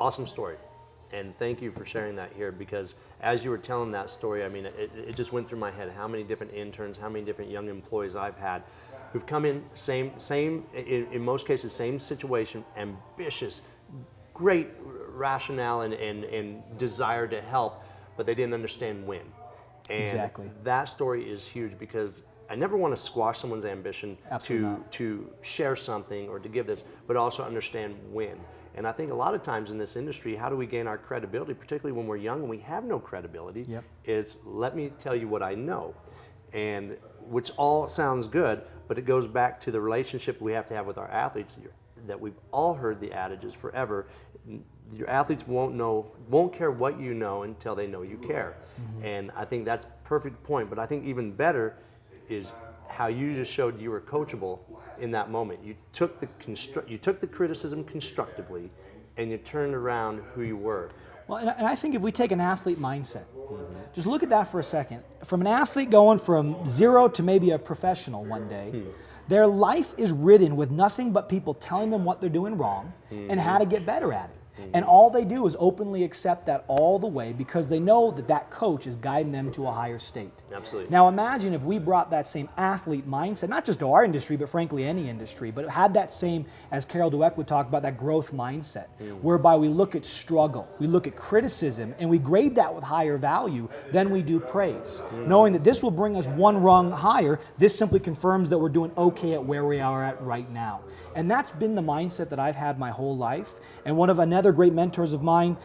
awesome story. And thank you for sharing that here, because as you were telling that story, I mean, it just went through my head how many different interns, how many different young employees I've had who've come in, in most cases, same situation, ambitious, great rationale and desire to help, but they didn't understand when. And exactly. that story is huge, because I never want to squash someone's ambition to share something or to give this, but also understand when. And I think a lot of times in this industry, how do we gain our credibility, particularly when we're young and we have no credibility, is let me tell you what I know. And which all sounds good, but it goes back to the relationship we have to have with our athletes, that we've all heard the adages forever. Your athletes won't care what you know until they know you care. And I think that's perfect point. But I think even better is how you just showed you were coachable in that moment. You took the criticism constructively, and you turned around who you were. Well, and I think if we take an athlete mindset, just look at that for a second. From an athlete going from zero to maybe a professional one day, their life is ridden with nothing but people telling them what they're doing wrong and how to get better at it. And all they do is openly accept that all the way, because they know that that coach is guiding them to a higher state. Absolutely. Now imagine if we brought that same athlete mindset, not just to our industry, but frankly any industry, but had that same, as Carol Dweck would talk about, that growth mindset, whereby we look at struggle, we look at criticism, and we grade that with higher value than we do praise. Knowing that this will bring us one rung higher, this simply confirms that we're doing okay at where we are at right now. And that's been the mindset that I've had my whole life. And one of another great mentors of mine,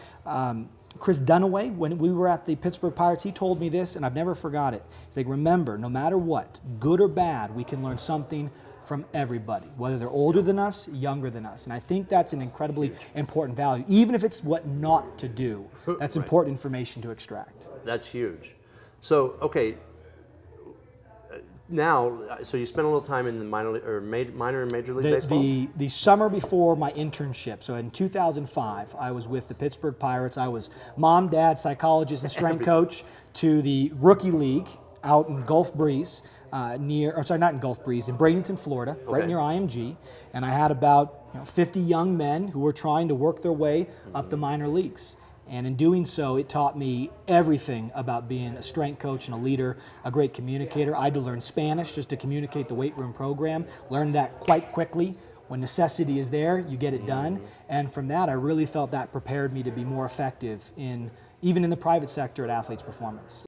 Chris Dunaway, when we were at the Pittsburgh Pirates, he told me this, and I've never forgot it. He's like, remember, no matter what, good or bad, we can learn something from everybody, whether they're older than us, younger than us. And I think that's an incredibly important value, even if it's what not to do. That's important information to extract. That's huge. So, okay, now, so you spent a little time in the minor and major league baseball? The summer before my internship, so in 2005, I was with the Pittsburgh Pirates. I was mom, dad, psychologist, and strength coach to the rookie league out in Gulf Breeze, not in Gulf Breeze, in Bradenton, Florida, right near IMG. And I had about 50 young men who were trying to work their way up the minor leagues. And in doing so, it taught me everything about being a strength coach and a leader, a great communicator. I had to learn Spanish just to communicate the weight room program. Learned that quite quickly. When necessity is there, you get it done. And from that, I really felt that prepared me to be more effective even in the private sector at Athletes Performance.